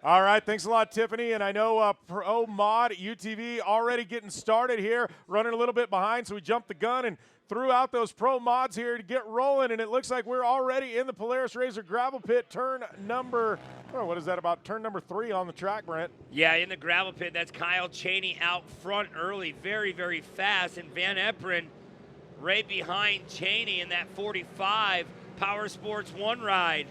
All right, thanks a lot, Tiffany. And I know Pro Mod UTV already getting started here, running a little bit behind, so we jumped the gun and threw out those Pro Mods here to get rolling. And it looks like we're already in the Polaris Razor gravel pit, turn number, what is that, about turn number 3 on the track, Brent? Yeah, in the gravel pit, that's Kyle Cheney out front early, very, very fast. And Van Eperen right behind Cheney in that 45 Power Sports 1 ride.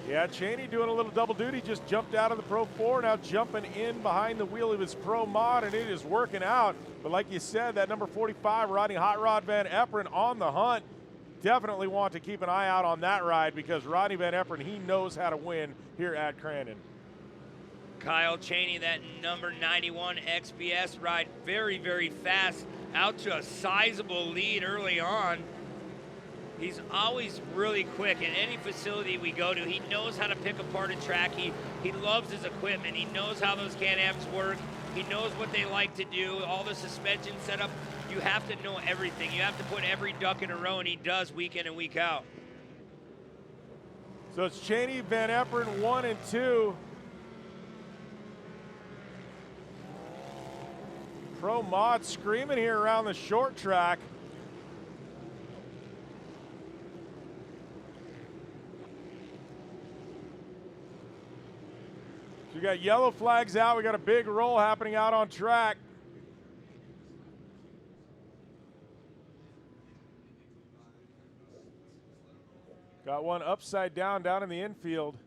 Yeah, Cheney doing a little double duty, just jumped out of the Pro 4, now jumping in behind the wheel of his Pro Mod, and it is working out. But like you said, that number 45, riding Hot Rod Van Eperen on the hunt. Definitely want to keep an eye out on that ride because Rodney Van Eperen, he knows how to win here at Crandon. Kyle Cheney, that number 91 XBS ride, very, very fast, out to a sizable lead early on. He's always really quick in any facility we go to. He knows how to pick apart a track. He loves his equipment. He knows how those Can-Amps work. He knows what they like to do, all the suspension setup. You have to know everything. You have to put every duck in a row, and he does week in and week out. So it's Cheney, Van Eperen, 1 and 2. Pro Mod screaming here around the short track. We got yellow flags out. We got a big roll happening out on track. Got one upside down in the infield.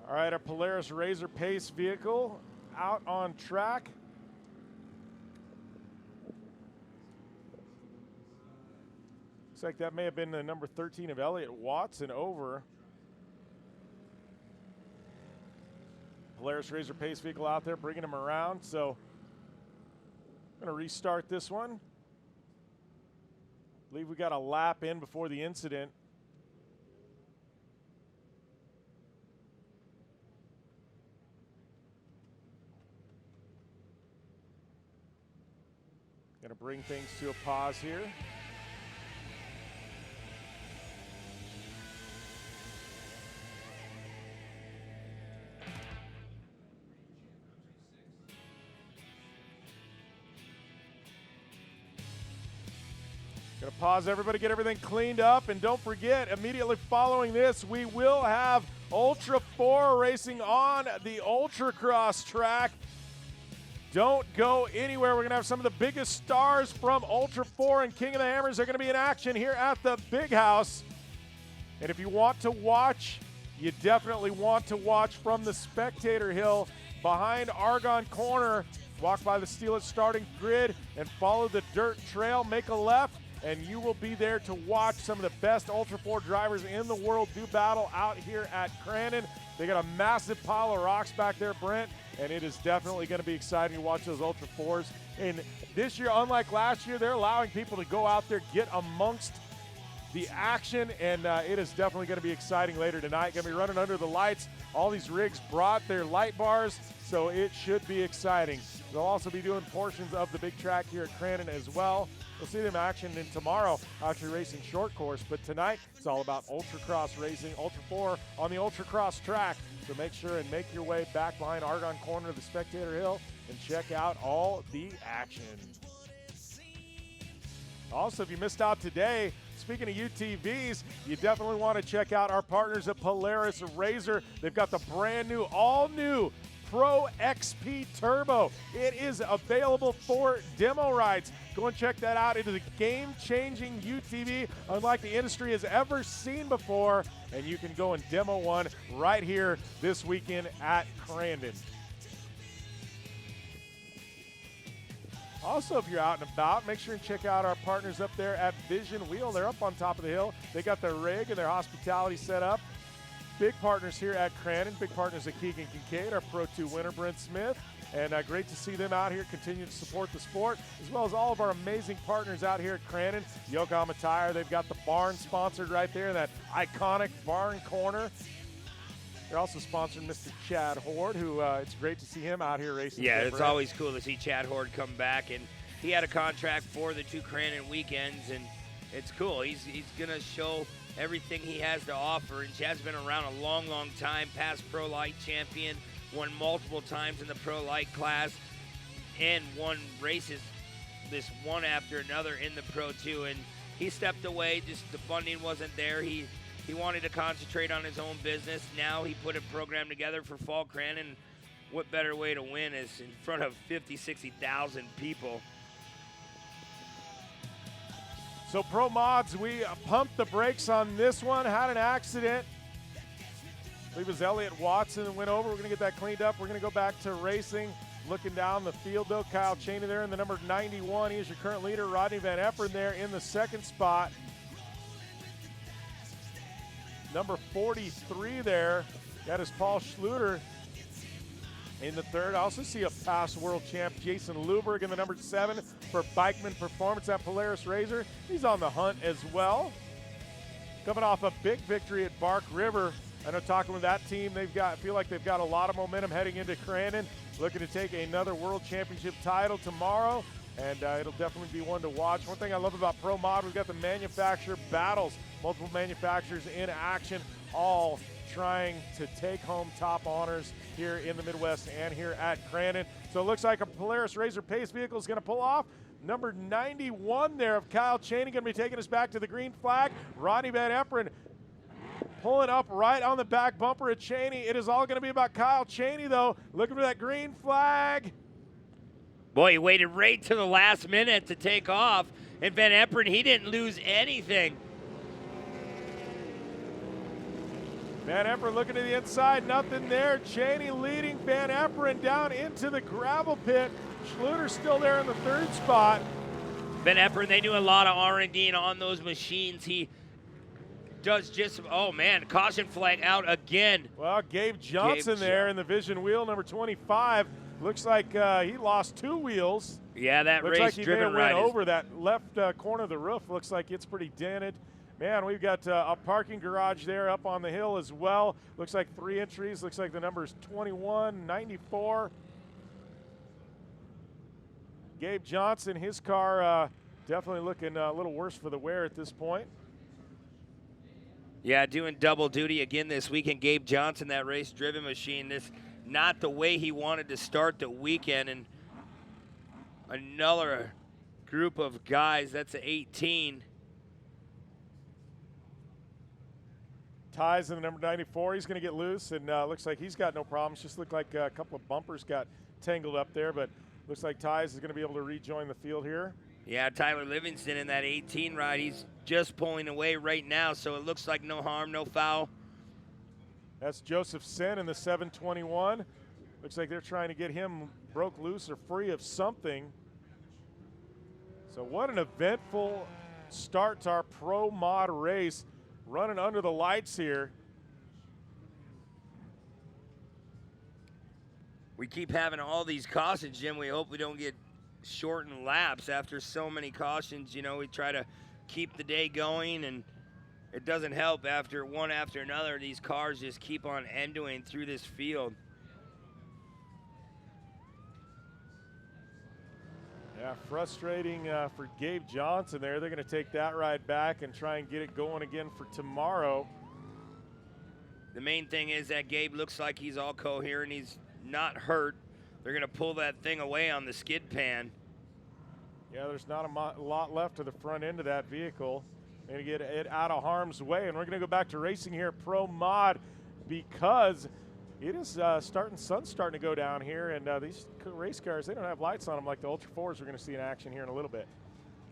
All right, our Polaris Razor Pace vehicle out on track. Looks like that may have been the number 13 of Elliott Watson over. Polaris Razor Pace vehicle out there, bringing him around. So I'm going to restart this one. I believe we got a lap in before the incident. Going to bring things to a pause here. Going to pause everybody, get everything cleaned up, and don't forget, immediately following this, we will have Ultra 4 racing on the Ultra Cross track. Don't go anywhere. We're going to have some of the biggest stars from Ultra 4 and King of the Hammers. They're going to be in action here at the Big House. And if you want to watch, you definitely want to watch from the spectator hill behind Argonne Corner. Walk by the Steelers starting grid and follow the dirt trail. Make a left, and you will be there to watch some of the best Ultra 4 drivers in the world do battle out here at Crandon. They got a massive pile of rocks back there, Brent, and it is definitely going to be exciting to watch those Ultra 4s. And this year, unlike last year, they're allowing people to go out there, get amongst the action, and it is definitely going to be exciting later tonight. Going to be running under the lights. All these rigs brought their light bars, so it should be exciting. They'll also be doing portions of the big track here at Crandon as well. We'll see them in action in tomorrow, actually racing short course. But tonight, it's all about Ultra Cross racing, Ultra 4 on the Ultra Cross track. So make sure and make your way back behind Argonne Corner of the Spectator Hill and check out all the action. Also, if you missed out today, speaking of UTVs, you definitely want to check out our partners at Polaris Razor. They've got the brand new, all new Pro XP Turbo. It is available for demo rides. Go and check that out. It is a game-changing UTV unlike the industry has ever seen before, and you can go and demo one right here this weekend at Crandon. Also, if you're out and about, make sure and check out our partners up there at Vision Wheel. They're up on top of the hill. They got their rig and their hospitality set up. big partners here at Crandon, big partners at Keegan Kincaid, our Pro 2 winner, Brent Smith. And great to see them out here continue to support the sport, as well as all of our amazing partners out here at Crandon. Yokohama Tire, they've got the barn sponsored right there, that iconic barn corner. They're also sponsoring Mr. Chad Horde, who it's great to see him out here racing. Yeah, it's always cool to see Chad Horde come back, and he had a contract for the 2 Crandon weekends, and it's cool. He's going to show everything he has to offer, and Chad's been around a long, long time, past Pro Light champion, won multiple times in the Pro Light class, and won races this one after another in the Pro 2, and he stepped away, just the funding wasn't there. He wanted to concentrate on his own business. Now he put a program together for Fall Crandon. What better way to win is in front of 50, 60,000 people. So Pro Mods, we pumped the brakes on this one, had an accident. I believe it was Elliott Watson that went over. We're going to get that cleaned up. We're going to go back to racing. Looking down the field, though, Kyle Cheney there in the number 91. He is your current leader. Rodney Van Epperen there in the second spot. Number 43 there, that is Paul Schluter in the third. I also see a past world champ, Jason Luberg, in the number 7 for Bikeman Performance at Polaris Razor. He's on the hunt as well. Coming off a big victory at Bark River. I know talking with that team, feel like they've got a lot of momentum heading into Crandon, looking to take another World Championship title tomorrow, and it'll definitely be one to watch. One thing I love about Pro Mod, we've got the manufacturer battles, multiple manufacturers in action, all trying to take home top honors here in the Midwest and here at Crandon. So it looks like a Polaris Razor Pace vehicle is going to pull off. Number 91 there of Kyle Cheney going to be taking us back to the green flag. Rodney Van Epperen pulling up right on the back bumper of Cheney. It is all going to be about Kyle Cheney, though. Looking for that green flag. Boy, he waited right to the last minute to take off. And Van Epperen, he didn't lose anything. Van Epperen looking to the inside, nothing there. Cheney leading Van Epperen down into the gravel pit. Schluter still there in the third spot. Van Epperen, they do a lot of R&D on those machines. He does just, oh man, caution flag out again. Well, Gabe Johnson there in the Vision wheel, number 25. Looks like he lost 2 wheels. Yeah, that looks race like he driven may have right went over that left corner of the roof. Looks like it's pretty dented. Man, we've got a parking garage there up on the hill as well. Looks like 3 entries. Looks like the numbers 21, 94. Gabe Johnson, his car definitely looking a little worse for the wear at this point. Yeah, doing double duty again this weekend. Gabe Johnson, that race-driven machine, this not the way he wanted to start the weekend. And another group of guys, that's an 18. Ties in the number 94. He's going to get loose, and looks like he's got no problems. Just looked like a couple of bumpers got tangled up there, but looks like Ties is going to be able to rejoin the field here. Yeah, Tyler Livingston in that 18 ride. He's just pulling away right now, so it looks like no harm, no foul. That's Joseph Sen in the 721. Looks like they're trying to get him broke loose or free of something. So what an eventful start to our Pro Mod race. Running under the lights here. We keep having all these cautions, Jim. We hope we don't get shortened laps after so many cautions. You know, we try to keep the day going, and it doesn't help after one after another. These cars just keep on endoing through this field. Yeah, frustrating for Gabe Johnson there. They're going to take that ride back and try and get it going again for tomorrow. The main thing is that Gabe looks like he's all coherent. He's not hurt. They're going to pull that thing away on the skid pan. Yeah, there's not a lot left to the front end of that vehicle. They're going to get it out of harm's way. And we're going to go back to racing here at Pro Mod because it is sun's starting to go down here, and these race cars, they don't have lights on them like the Ultra 4s we're going to see in action here in a little bit.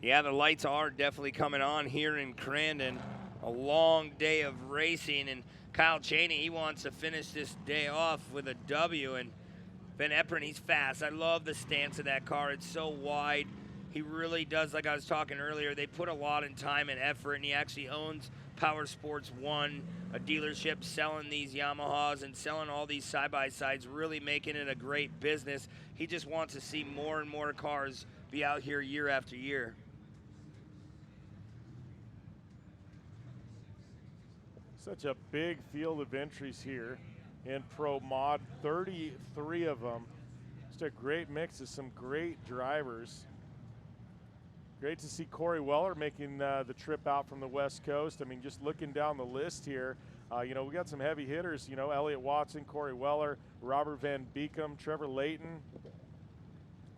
Yeah, the lights are definitely coming on here in Crandon. A long day of racing, and Kyle Cheney, he wants to finish this day off with a W, and Van Epperen, he's fast. I love the stance of that car. It's so wide. He really does, like I was talking earlier, they put a lot of time and effort, and he actually owns Power Sports One, a dealership selling these Yamahas and selling all these side-by-sides, really making it a great business. He just wants to see more and more cars be out here year after year. Such a big field of entries here in Pro Mod, 33 of them. Just a great mix of some great drivers. Great to see Corey Weller making the trip out from the West Coast. I mean, just looking down the list here, you know, we got some heavy hitters, you know, Elliott Watson, Corey Weller, Robert Van Beekum, Trevor Layton.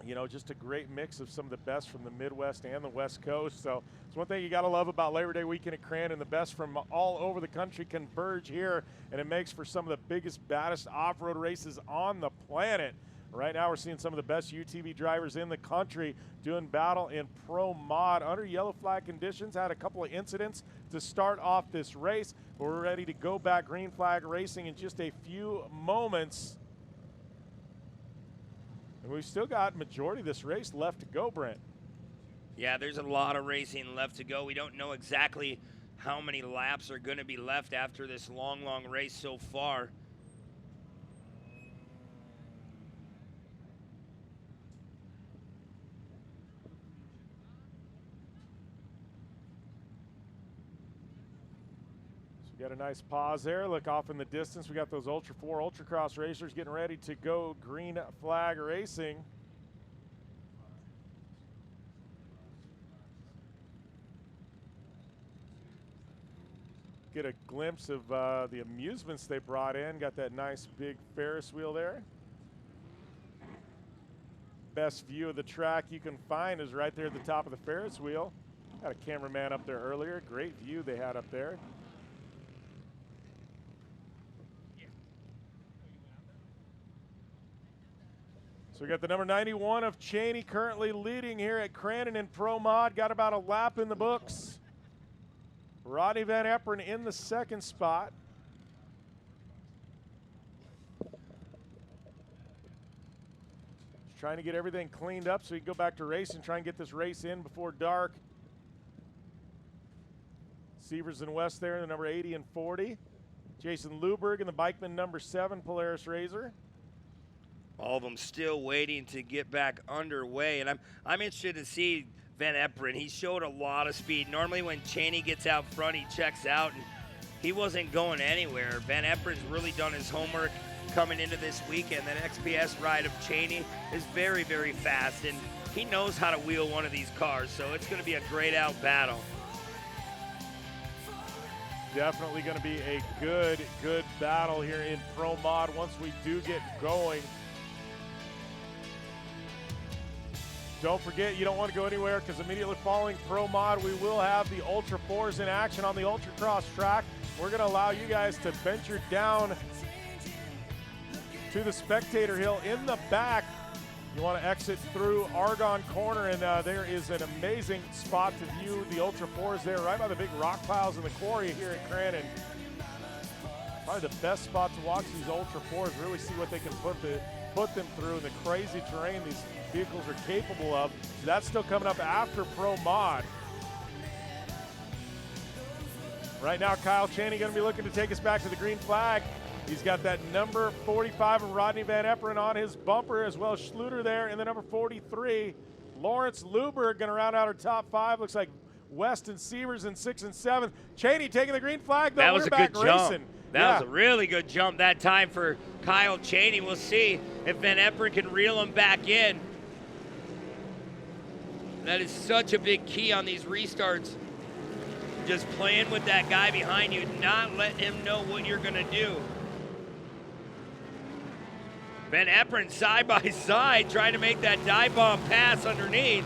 You know, just a great mix of some of the best from the Midwest and the West Coast. So it's one thing you got to love about Labor Day weekend at Crandon. The best from all over the country converge here, and it makes for some of the biggest, baddest off-road races on the planet. Right now we're seeing some of the best UTV drivers in the country doing battle in Pro Mod under yellow flag conditions. Had a couple of incidents to start off this race, but we're ready to go back green flag racing in just a few moments. And we've still got majority of this race left to go, Brent. Yeah, there's a lot of racing left to go. We don't know exactly how many laps are going to be left after this long, long race so far. We got a nice pause there. Look off in the distance. We got those Ultra 4 Ultracross racers getting ready to go green flag racing. Get a glimpse of the amusements they brought in. Got that nice big Ferris wheel there. Best view of the track you can find is right there at the top of the Ferris wheel. Got a cameraman up there earlier. Great view they had up there. So we got the number 91 of Cheney currently leading here at Crandon in Pro Mod. Got about a lap in the books. Rodney Van Eperen in the second spot. Just trying to get everything cleaned up so we can go back to racing, try and get this race in before dark. Sievers and West there in the number 80 and 40. Jason Luberg in the bikeman number 7 Polaris Razor. All of them still waiting to get back underway, and I'm interested to see Van Eperen. He showed a lot of speed. Normally when Cheney gets out front, he checks out, and he wasn't going anywhere. Van Eperen's really done his homework coming into this weekend. That XPS ride of Cheney is very, very fast, and he knows how to wheel one of these cars, so it's going to be a grayed out battle. Definitely going to be a good battle here in Pro Mod once we do get going. Don't forget, you don't want to go anywhere because immediately following Pro Mod, we will have the Ultra 4s in action on the Ultracross track. We're going to allow you guys to venture down to the spectator hill in the back. You want to exit through Argonne Corner, and there is an amazing spot to view the Ultra 4s there, right by the big rock piles in the quarry here at Crandon. Probably the best spot to watch these Ultra 4s, really see what they can put them through, the crazy terrain these vehicles are capable of. So that's still coming up after Pro Mod. Right now, Kyle Cheney going to be looking to take us back to the green flag. He's got that number 45 of Rodney Van Eperen on his bumper, as well as Schluter there in the number 43. Lawrence Luberg going to round out our top 5. Looks like West and Sievers in 6th and 7th. Cheney taking the green flag, though. That was We're a back good racing. jump. That was a really good jump that time for Kyle Cheney. We'll see if Van Eperen can reel him back in. That is such a big key on these restarts. Just playing with that guy behind you, not letting him know what you're going to do. Van Eperen side by side trying to make that dive bomb pass underneath.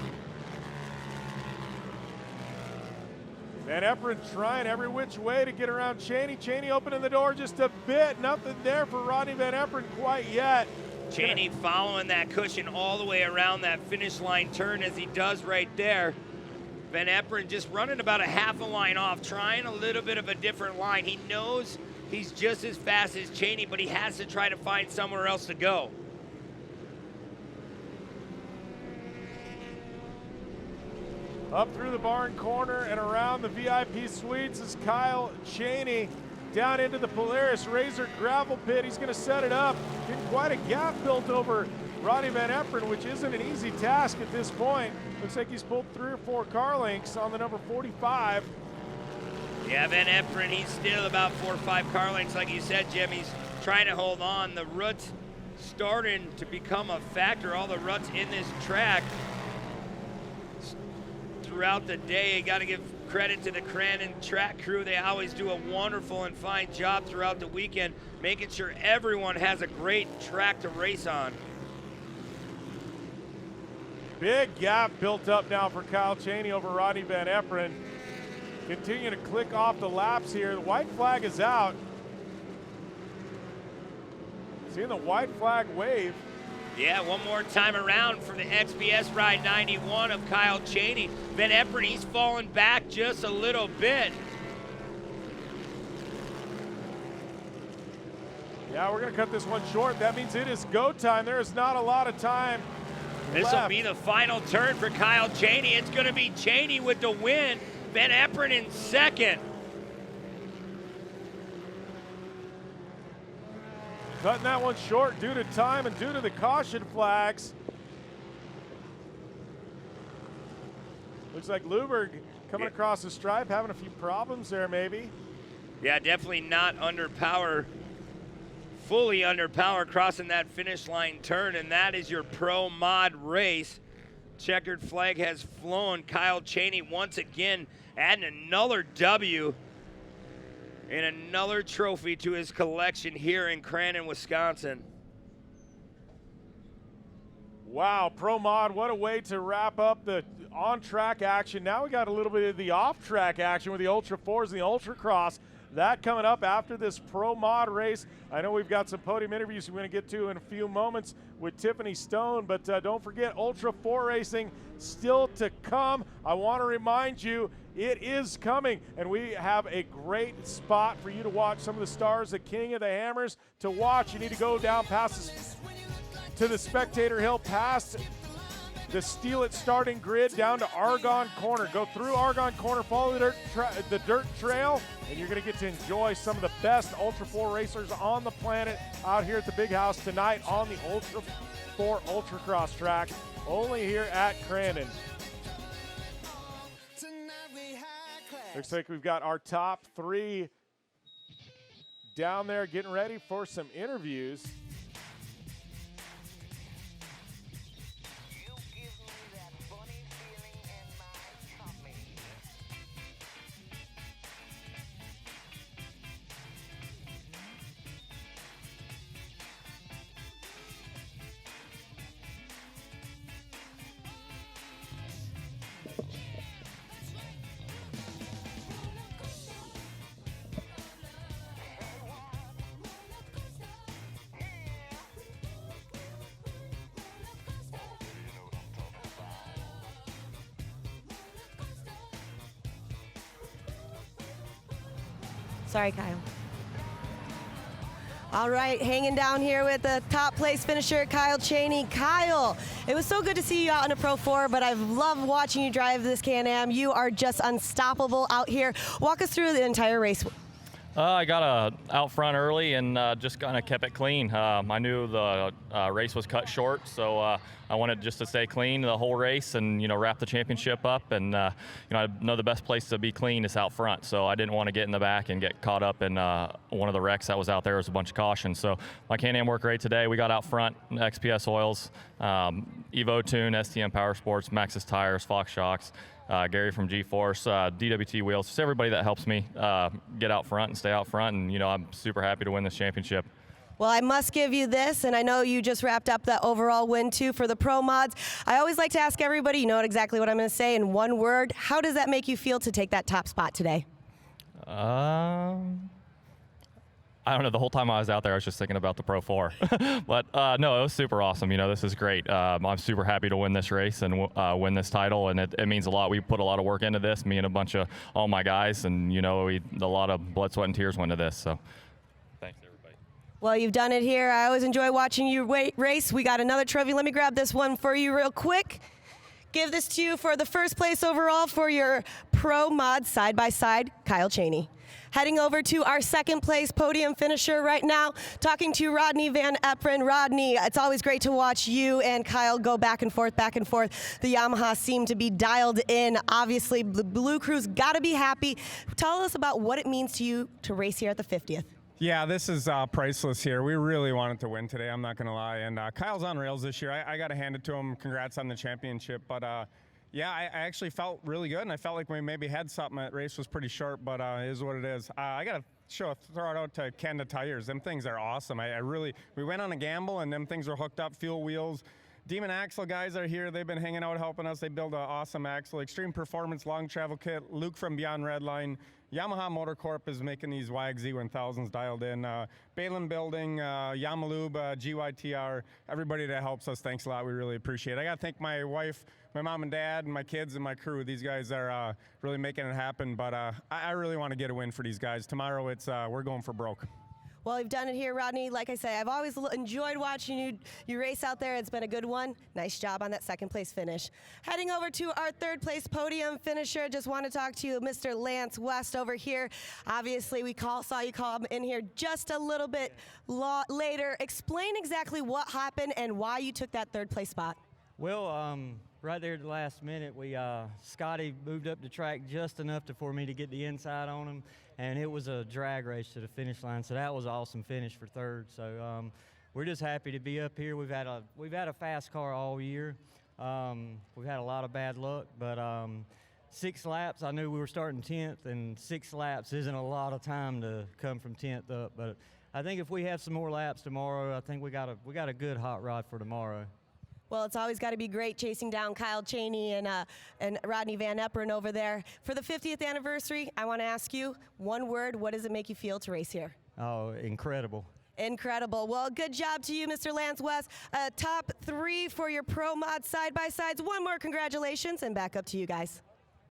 Van Eperen trying every which way to get around Cheney. Cheney opening the door just a bit. Nothing there for Rodney Van Eperen quite yet. Cheney following that cushion all the way around that finish line turn as he does right there. Van Eperen just running about a half a line off, trying a little bit of a different line. He knows he's just as fast as Cheney, but he has to try to find somewhere else to go. Up through the barn corner and around the VIP suites is Kyle Cheney. Down into the Polaris Razor gravel pit. He's going to set it up. Getting quite a gap built over Rodney Van Efferen, which isn't an easy task at this point. Looks like he's pulled 3 or 4 car links on the number 45. Yeah, Van Efferen, he's still about 4 or 5 car lengths, like you said, Jim. He's trying to hold on. The rut's starting to become a factor. All the ruts in this track throughout the day. You got to give credit to the Crandon track crew. They always do a wonderful and fine job throughout the weekend, making sure everyone has a great track to race on. Big gap built up now for Kyle Cheney over Rodney Van Efferen. Continue to click off the laps here. The white flag is out. Seeing the white flag wave. Yeah, one more time around for the XPS Ride 91 of Kyle Cheney. Van Efferen, he's fallen back just a little bit. Yeah, we're going to cut this one short. That means it is go time. There is not a lot of time This will be the final turn for Kyle Cheney. It's going to be Cheney with the win. Van Efferen in second. Cutting that one short due to time and due to the caution flags. Looks like Luberg coming across the stripe, having a few problems there maybe. Yeah, definitely not under power, fully under power crossing that finish line turn, and that is your pro mod race. Checkered flag has flown. Kyle Cheney once again adding another W and another trophy to his collection here in Crandon, Wisconsin. Wow, Pro Mod, what a way to wrap up the on-track action. Now we got a little bit of the off-track action with the Ultra 4s and the Ultra Cross. That coming up after this Pro Mod race. I know we've got some podium interviews we're going to get to in a few moments with Tiffany Stone, but don't forget Ultra 4 racing still to come. I want to remind you, it is coming, and we have a great spot for you to watch some of the stars, the King of the Hammers. To watch, you need to go down past to the Spectator Hill, past the Steal It starting grid, down to Argonne Corner. Go through Argonne Corner, follow the dirt trail, and you're going to get to enjoy some of the best Ultra 4 racers on the planet out here at the Big House tonight on the Ultra 4 Ultra Cross track, only here at Crandon. Looks like we've got our top 3 down there getting ready for some interviews. Sorry, Kyle. All right, hanging down here with the top place finisher, Kyle Cheney. Kyle, it was so good to see you out in a Pro 4, but I've loved watching you drive this Can-Am. You are just unstoppable out here. Walk us through the entire race. I got out front early and just kind of kept it clean. I knew the race was cut short, so I wanted just to stay clean the whole race and, wrap the championship up. And, I know the best place to be clean is out front, so I didn't want to get in the back and get caught up in one of the wrecks that was out there. It was a bunch of caution. So my Can-Am worked great today. We got out front, XPS Oils, Evo Tune, STM Power Sports, Maxxis Tires, Fox Shocks, Gary from G-Force, DWT Wheels, just everybody that helps me get out front and stay out front, and I'm super happy to win this championship. Well, I must give you this, and I know you just wrapped up the overall win too for the Pro Mods. I always like to ask everybody, you know exactly what I'm going to say in one word. How does that make you feel to take that top spot today? I don't know. The whole time I was out there, I was just thinking about the Pro 4. But no, it was super awesome. This is great. I'm super happy to win this race and win this title, and it means a lot. We put a lot of work into this, me and a bunch of all my guys, and a lot of blood, sweat, and tears went into this. So thanks, everybody. Well, you've done it here. I always enjoy watching you race. We got another trophy. Let me grab this one for you real quick. give this to you for the first place overall for your Pro Mod side-by-side, Kyle Cheney. Heading over to our second place podium finisher right now, talking to Rodney Van Eperen. Rodney, it's always great to watch you and Kyle go back and forth, back and forth. The Yamaha seem to be dialed in. Obviously, the Blue Crew's got to be happy. Tell us about what it means to you to race here at the 50th. Yeah, this is priceless here. We really wanted to win today, I'm not going to lie. And Kyle's on rails this year. I got to hand it to him. Congrats on the championship. But yeah, I actually felt really good, and I felt like we maybe had something. That race was pretty short, but it is what it is. I got to throw it out to Crandon tires. Them things are awesome. We went on a gamble, and them things were hooked up, fuel wheels. Demon Axle guys are here. They've been hanging out helping us. They build an awesome axle. Extreme Performance Long Travel Kit. Luke from Beyond Redline. Yamaha Motor Corp is making these WAG Z1000s dialed in. Balin Building, Yamalube, GYTR, everybody that helps us, thanks a lot. We really appreciate it. I got to thank my wife, my mom and dad, and my kids and my crew. These guys are really making it happen, but I really want to get a win for these guys. Tomorrow, we're going for broke. Well, you've done it here, Rodney. Like I say, I've always enjoyed watching you race out there. It's been a good one. Nice job on that second place finish. Heading over to our third place podium finisher, just want to talk to you, Mr. Lance West over here. Obviously, we saw you come in here just a little bit later. Explain exactly what happened and why you took that third place spot. Well, right there at the last minute, Scotty moved up the track just enough for me to get the inside on him, and it was a drag race to the finish line. So that was an awesome finish for third. So we're just happy to be up here. We've had a fast car all year. We've had a lot of bad luck, but 6 laps. I knew we were starting 10th, and 6 laps isn't a lot of time to come from 10th up. But I think if we have some more laps tomorrow, I think we got a good hot rod for tomorrow. Well, it's always got to be great chasing down Kyle Cheney and Rodney Van Eperen over there. For the 50th anniversary, I want to ask you, one word, what does it make you feel to race here? Oh, incredible. Incredible. Well, good job to you, Mr. Lance West. Top 3 for your Pro Mod side-by-sides. One more congratulations, and back up to you guys.